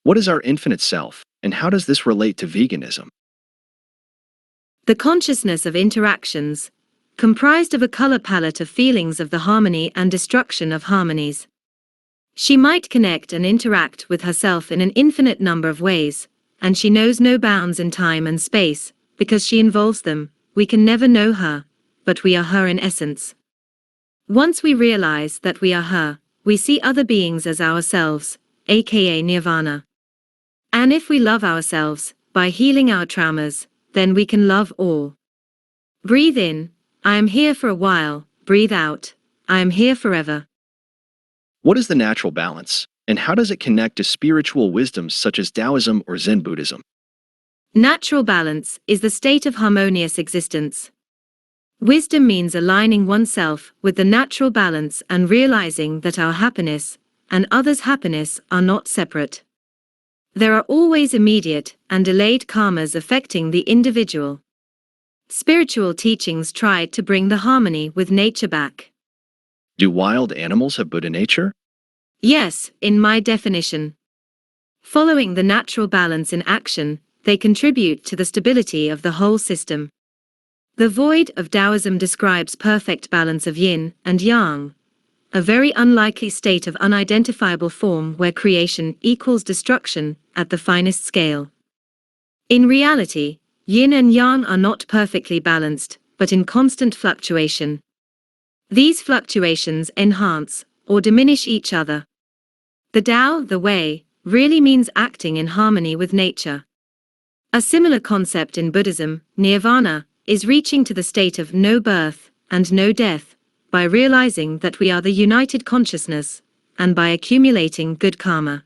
What is our infinite self, and how does this relate to veganism? The consciousness of interactions, comprised of a color palette of feelings of the harmony and destruction of harmonies. She might connect and interact with herself in an infinite number of ways, and she knows no bounds in time and space, because she involves them. We can never know her, but we are her in essence. Once we realize that we are her, we see other beings as ourselves, aka nirvana. And if we love ourselves, by healing our traumas, then we can love all. Breathe in, I am here for a while. Breathe out, I am here forever. What is the natural balance, and how does it connect to spiritual wisdoms such as Taoism or Zen Buddhism? Natural balance is the state of harmonious existence. Wisdom means aligning oneself with the natural balance and realizing that our happiness and others' happiness are not separate. There are always immediate and delayed karmas affecting the individual. Spiritual teachings try to bring the harmony with nature back. Do wild animals have Buddha nature? Yes, in my definition. Following the natural balance in action, they contribute to the stability of the whole system. The void of Taoism describes perfect balance of yin and yang, a very unlikely state of unidentifiable form where creation equals destruction at the finest scale. In reality, yin and yang are not perfectly balanced, but in constant fluctuation. These fluctuations enhance or diminish each other. The Tao, the way, really means acting in harmony with nature. A similar concept in Buddhism, nirvana, is reaching to the state of no birth and no death, by realizing that we are the united consciousness, and by accumulating good karma.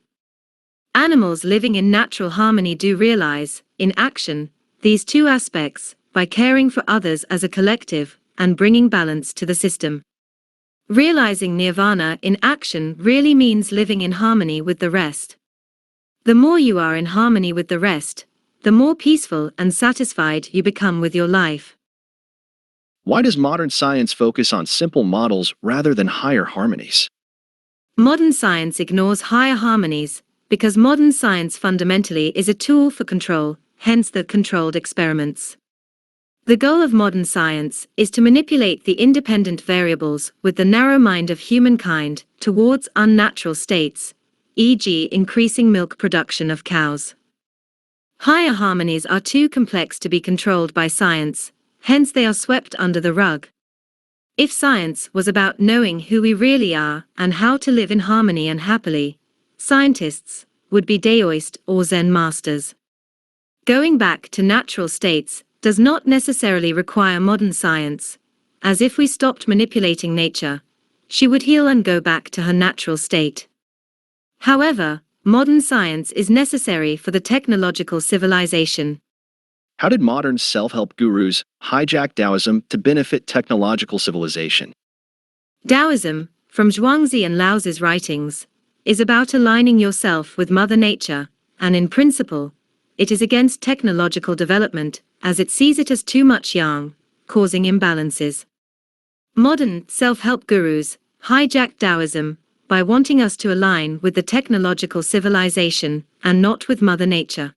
Animals living in natural harmony do realize, in action, these two aspects, by caring for others as a collective, and bringing balance to the system. Realizing nirvana in action really means living in harmony with the rest. The more you are in harmony with the rest, the more peaceful and satisfied you become with your life. Why does modern science focus on simple models rather than higher harmonies? Modern science ignores higher harmonies, because modern science fundamentally is a tool for control, hence the controlled experiments. The goal of modern science is to manipulate the independent variables with the narrow mind of humankind towards unnatural states, e.g., increasing milk production of cows. Higher harmonies are too complex to be controlled by science, hence they are swept under the rug. If science was about knowing who we really are and how to live in harmony and happily, scientists would be Taoist or Zen masters. Going back to natural states does not necessarily require modern science, as if we stopped manipulating nature, she would heal and go back to her natural state. However, modern science is necessary for the technological civilization. How did modern self-help gurus hijack Taoism to benefit technological civilization? Taoism, from Zhuangzi and Laozi's writings, is about aligning yourself with Mother Nature, and in principle, it is against technological development, as it sees it as too much yang, causing imbalances. Modern self-help gurus hijack Taoism by wanting us to align with the technological civilization and not with Mother Nature.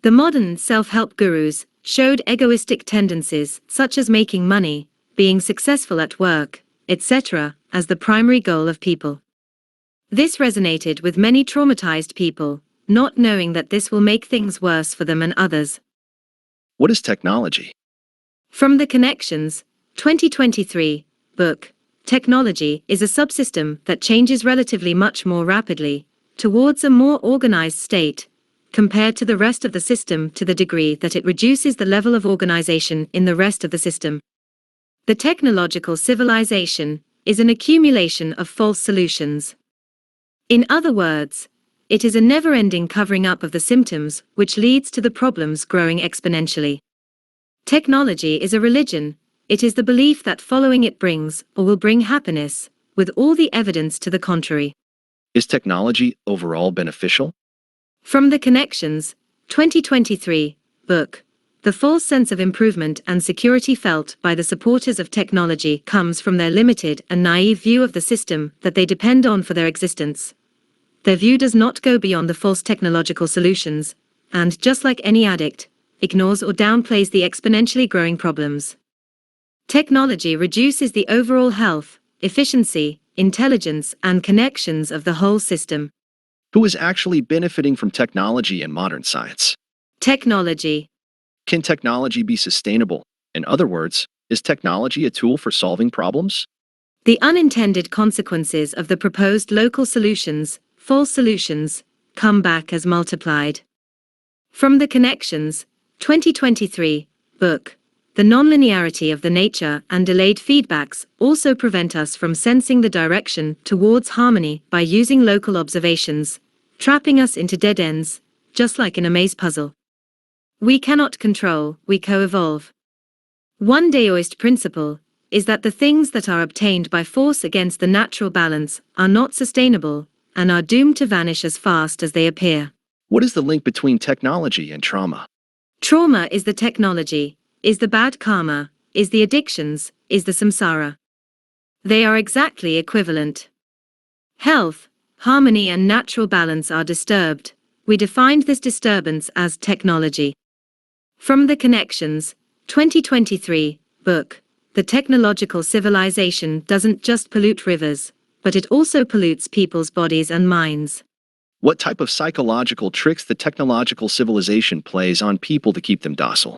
The modern self-help gurus showed egoistic tendencies such as making money, being successful at work, etc., as the primary goal of people. This resonated with many traumatized people, not knowing that this will make things worse for them and others. What is technology? From the Connections, 2023, book, technology is a subsystem that changes relatively much more rapidly, towards a more organized state, compared to the rest of the system to the degree that it reduces the level of organization in the rest of the system. The technological civilization is an accumulation of false solutions. In other words, it is a never-ending covering up of the symptoms which leads to the problems growing exponentially. Technology is a religion. It is the belief that following it brings or will bring happiness, with all the evidence to the contrary. Is technology overall beneficial? From the Connections, 2023, book, the false sense of improvement and security felt by the supporters of technology comes from their limited and naive view of the system that they depend on for their existence. Their view does not go beyond the false technological solutions, and, just like any addict, ignores or downplays the exponentially growing problems. Technology reduces the overall health, efficiency, intelligence, and connections of the whole system. Who is actually benefiting from technology and modern science? Technology. Can technology be sustainable? In other words, is technology a tool for solving problems? The unintended consequences of the proposed local solutions, false solutions, come back as multiplied. From the Connections, 2023, book, the nonlinearity of the nature and delayed feedbacks also prevent us from sensing the direction towards harmony by using local observations, trapping us into dead ends, just like in a maze puzzle. We cannot control, we co-evolve. One Daoist principle is that the things that are obtained by force against the natural balance are not sustainable and are doomed to vanish as fast as they appear. What is the link between technology and trauma? Trauma is the technology, is the bad karma, is the addictions, is the samsara. They are exactly equivalent. Health, harmony and natural balance are disturbed. We defined this disturbance as technology. From the Connections, 2023, book, the technological civilization doesn't just pollute rivers, but it also pollutes people's bodies and minds. What type of psychological tricks the technological civilization plays on people to keep them docile?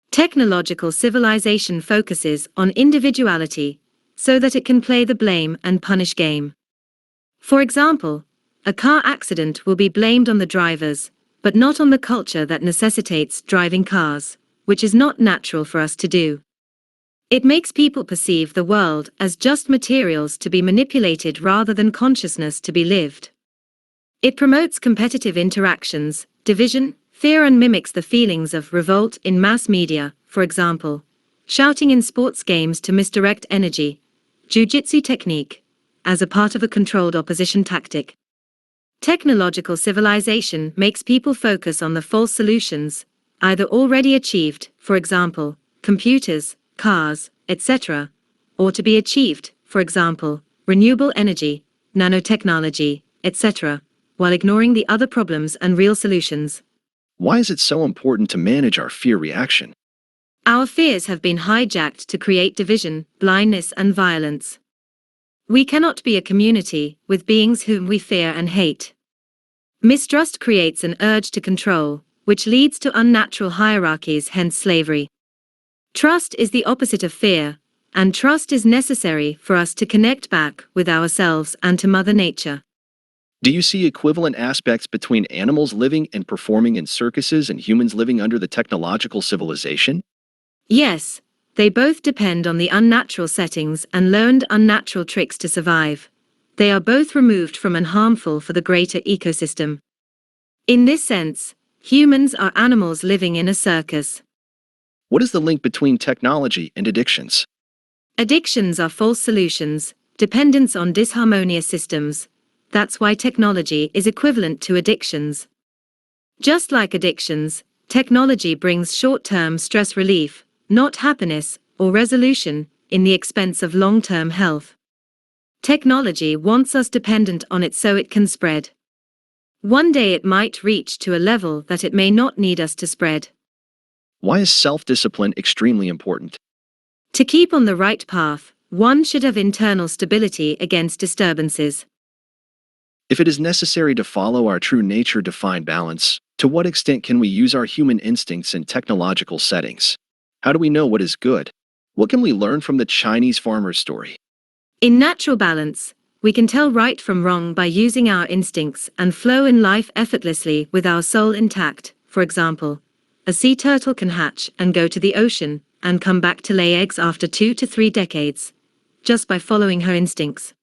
Technological civilization focuses on individuality so that it can play the blame and punish game. For example, a car accident will be blamed on the drivers, but not on the culture that necessitates driving cars, which is not natural for us to do. It makes people perceive the world as just materials to be manipulated rather than consciousness to be lived. It promotes competitive interactions, division, fear and mimics the feelings of revolt in mass media, for example, shouting in sports games to misdirect energy, jujitsu technique, as a part of a controlled opposition tactic. Technological civilization makes people focus on the false solutions, either already achieved, for example, computers, cars, etc., or to be achieved, for example, renewable energy, nanotechnology, etc., while ignoring the other problems and real solutions. Why is it so important to manage our fear reaction? Our fears have been hijacked to create division, blindness and violence. We cannot be a community with beings whom we fear and hate. Mistrust creates an urge to control, which leads to unnatural hierarchies, hence slavery. Trust is the opposite of fear, and trust is necessary for us to connect back with ourselves and to Mother Nature. Do you see equivalent aspects between animals living and performing in circuses and humans living under the technological civilization? Yes, they both depend on the unnatural settings and learned unnatural tricks to survive. They are both removed from and harmful for the greater ecosystem. In this sense, humans are animals living in a circus. What is the link between technology and addictions? Addictions are false solutions, dependence on disharmonious systems. That's why technology is equivalent to addictions. Just like addictions, technology brings short-term stress relief, not happiness or resolution, in the expense of long-term health. Technology wants us dependent on it so it can spread. One day it might reach to a level that it may not need us to spread. Why is self-discipline extremely important? To keep on the right path, one should have internal stability against disturbances. If it is necessary to follow our true nature to find balance, to what extent can we use our human instincts in technological settings? How do we know what is good? What can we learn from the Chinese farmer's story? In natural balance, we can tell right from wrong by using our instincts and flow in life effortlessly with our soul intact. For example, a sea turtle can hatch and go to the ocean and come back to lay eggs after 2 to 3 decades, just by following her instincts.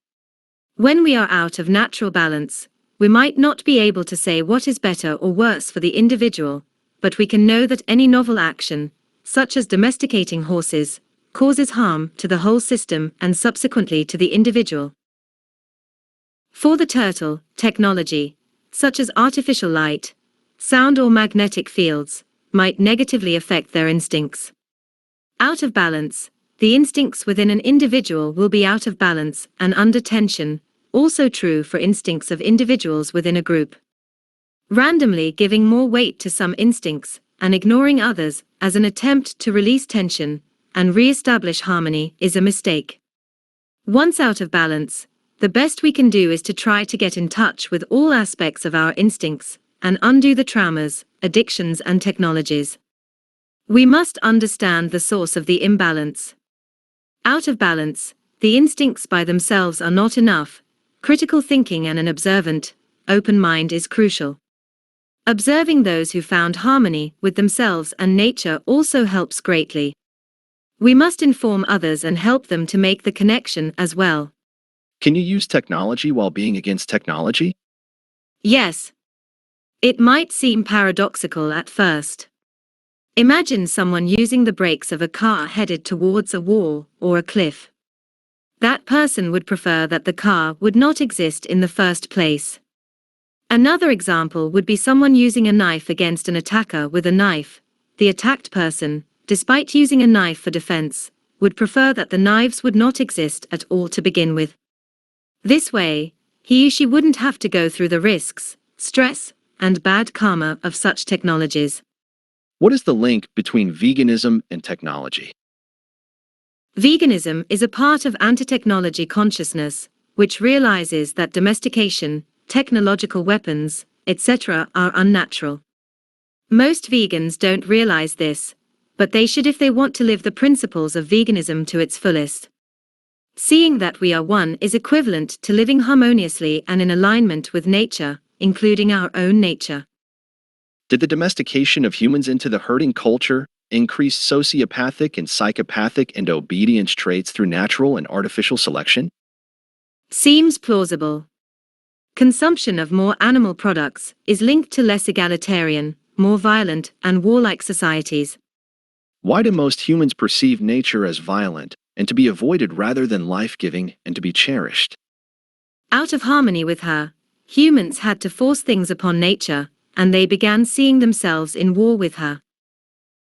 When we are out of natural balance, we might not be able to say what is better or worse for the individual, but we can know that any novel action, such as domesticating horses, causes harm to the whole system and subsequently to the individual. For the turtle, technology, such as artificial light, sound or magnetic fields, might negatively affect their instincts. Out of balance, the instincts within an individual will be out of balance and under tension, also true for instincts of individuals within a group. Randomly giving more weight to some instincts and ignoring others as an attempt to release tension and re-establish harmony is a mistake. Once out of balance, the best we can do is to try to get in touch with all aspects of our instincts and undo the traumas, addictions, and technologies. We must understand the source of the imbalance. Out of balance, the instincts by themselves are not enough. Critical thinking and an observant, open mind is crucial. Observing those who found harmony with themselves and nature also helps greatly. We must inform others and help them to make the connection as well. Can you use technology while being against technology? Yes. It might seem paradoxical at first. Imagine someone using the brakes of a car headed towards a wall or a cliff. That person would prefer that the car would not exist in the first place. Another example would be someone using a knife against an attacker with a knife. The attacked person, despite using a knife for defense, would prefer that the knives would not exist at all to begin with. This way, he or she wouldn't have to go through the risks, stress, and bad karma of such technologies. What is the link between veganism and technology? Veganism is a part of anti-technology consciousness, which realizes that domestication, technological weapons, etc. are unnatural. Most vegans don't realize this, but they should if they want to live the principles of veganism to its fullest. Seeing that we are one is equivalent to living harmoniously and in alignment with nature, including our own nature. Did the domestication of humans into the herding culture increase sociopathic and psychopathic and obedience traits through natural and artificial selection? Seems plausible. Consumption of more animal products is linked to less egalitarian, more violent, and warlike societies. Why do most humans perceive nature as violent and to be avoided rather than life-giving and to be cherished? Out of harmony with her, humans had to force things upon nature, and they began seeing themselves in war with her.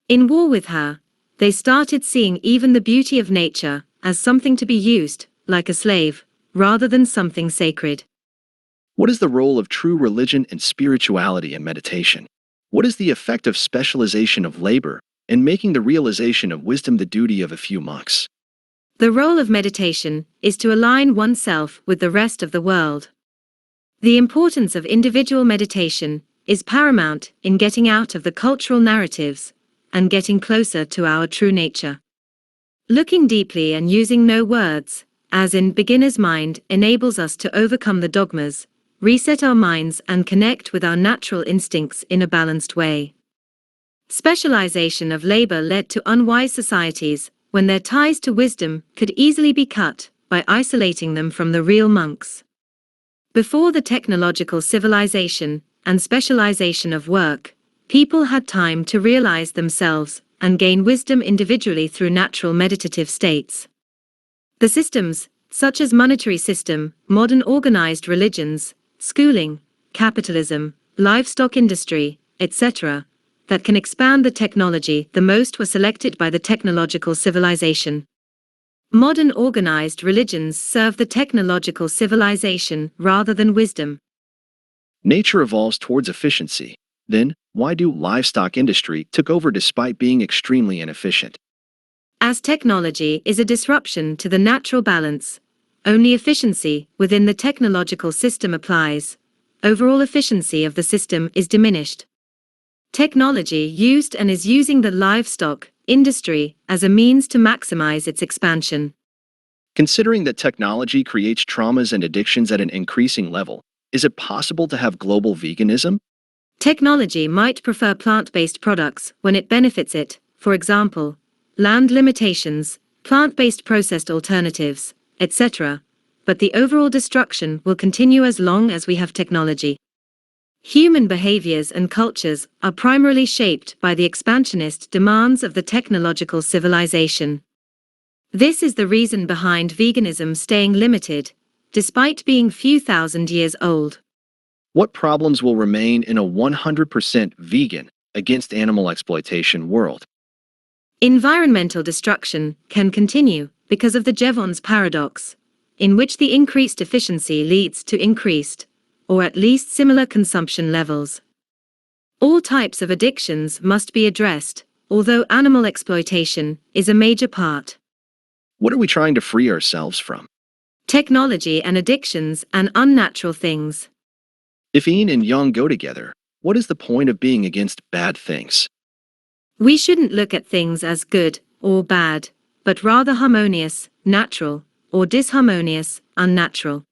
In war with her, they started seeing even the beauty of nature as something to be used, like a slave, rather than something sacred. What is the role of true religion and spirituality in meditation? What is the effect of specialization of labor in making the realization of wisdom the duty of a few monks? The role of meditation is to align oneself with the rest of the world. The importance of individual meditation is paramount in getting out of the cultural narratives and getting closer to our true nature. Looking deeply and using no words, as in beginner's mind, enables us to overcome the dogmas, reset our minds, and connect with our natural instincts in a balanced way. Specialization of labor led to unwise societies when their ties to wisdom could easily be cut by isolating them from the real monks. Before the technological civilization and specialization of work, people had time to realize themselves and gain wisdom individually through natural meditative states. The systems, such as monetary system, modern organized religions, schooling, capitalism, livestock industry, etc., that can expand the technology the most were selected by the technological civilization. Modern organized religions serve the technological civilization rather than wisdom. Nature evolves towards efficiency. Then, why do livestock industry took over despite being extremely inefficient? As technology is a disruption to the natural balance, only efficiency within the technological system applies. Overall efficiency of the system is diminished. Technology used and is using the livestock industry as a means to maximize its expansion. Considering that technology creates traumas and addictions at an increasing level, is it possible to have global veganism? Technology might prefer plant-based products when it benefits it, for example, land limitations, plant-based processed alternatives, etc., but the overall destruction will continue as long as we have technology. Human behaviors and cultures are primarily shaped by the expansionist demands of the technological civilization. This is the reason behind veganism staying limited, despite being few thousand years old. What problems will remain in a 100% vegan against animal exploitation world? Environmental destruction can continue because of the Jevons paradox. in which the increased efficiency leads to increased, or at least similar consumption levels. All types of addictions must be addressed, although animal exploitation is a major part. What are we trying to free ourselves from? Technology and addictions and unnatural things. If yin and yang go together, what is the point of being against bad things? We shouldn't look at things as good or bad, but rather harmonious, natural, or disharmonious, unnatural.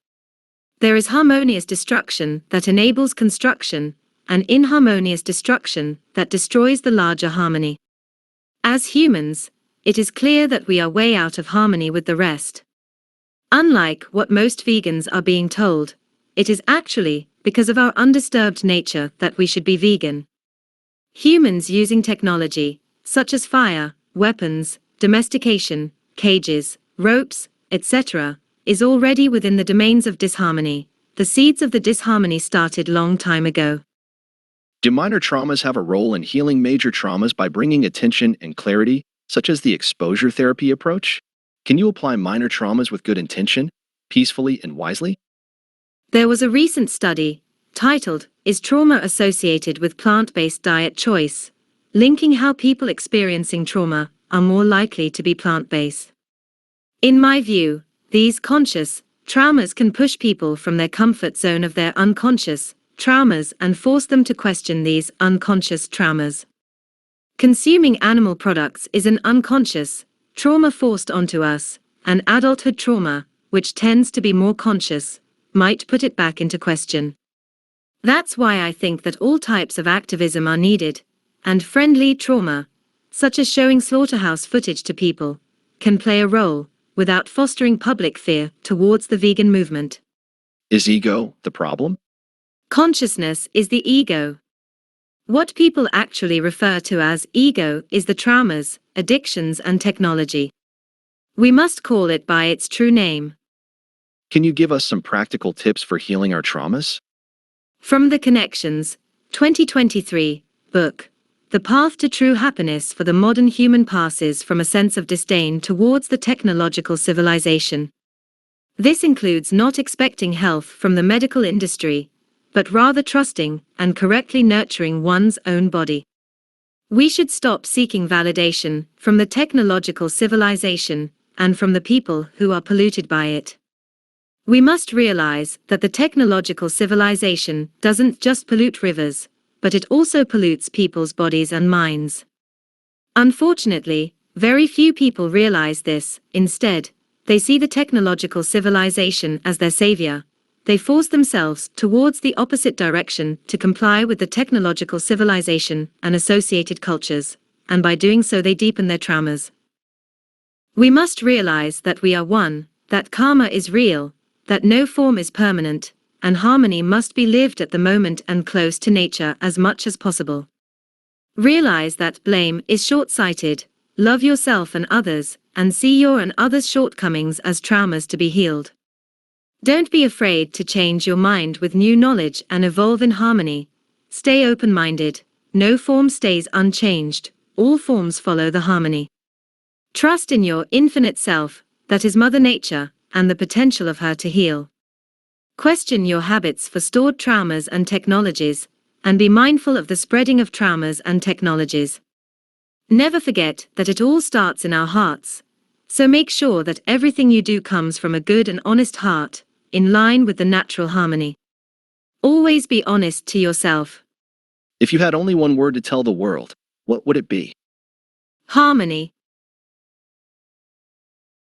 There is harmonious destruction that enables construction, and inharmonious destruction that destroys the larger harmony. As humans, it is clear that we are way out of harmony with the rest. Unlike what most vegans are being told, it is actually because of our undisturbed nature that we should be vegan. Humans using technology, such as fire, weapons, domestication, cages, ropes, etc., is already within the domains of disharmony. The seeds of the disharmony started long time ago. Do minor traumas have a role in healing major traumas by bringing attention and clarity, such as the exposure therapy approach? Can you apply minor traumas with good intention, peacefully and wisely? There was a recent study, titled, "Is Trauma Associated with Plant-Based Diet Choice?" linking how people experiencing trauma are more likely to be plant-based. In my view, these conscious traumas can push people from their comfort zone of their unconscious traumas and force them to question these unconscious traumas. Consuming animal products is an unconscious trauma forced onto us, and adulthood trauma, which tends to be more conscious, might put it back into question. That's why I think that all types of activism are needed, and friendly trauma, such as showing slaughterhouse footage to people, can play a role, without fostering public fear towards the vegan movement. Is ego the problem? Consciousness is the ego. What people actually refer to as ego is the traumas, addictions and technology. We must call it by its true name. Can you give us some practical tips for healing our traumas? From the Connections, 2023, book, The Path to True Happiness for the Modern Human passes from a sense of disdain towards the technological civilization. This includes not expecting health from the medical industry, but rather trusting and correctly nurturing one's own body. We should stop seeking validation from the technological civilization and from the people who are polluted by it. We must realize that the technological civilization doesn't just pollute rivers, but it also pollutes people's bodies and minds. Unfortunately, very few people realize this. Instead, they see the technological civilization as their savior. They force themselves towards the opposite direction to comply with the technological civilization and associated cultures, and by doing so they deepen their traumas. We must realize that we are one, that karma is real, that no form is permanent, and harmony must be lived at the moment and close to nature as much as possible. Realize that blame is short-sighted, love yourself and others, and see your and others' shortcomings as traumas to be healed. Don't be afraid to change your mind with new knowledge and evolve in harmony. Stay open-minded. No form stays unchanged. All forms follow the harmony. Trust in your infinite self, that is Mother Nature, and the potential of her to heal. Question your habits for stored traumas and technologies, and be mindful of the spreading of traumas and technologies. Never forget that it all starts in our hearts. So make sure that everything you do comes from a good and honest heart, in line with the natural harmony. Always be honest to yourself. If you had only one word to tell the world, what would it be? Harmony.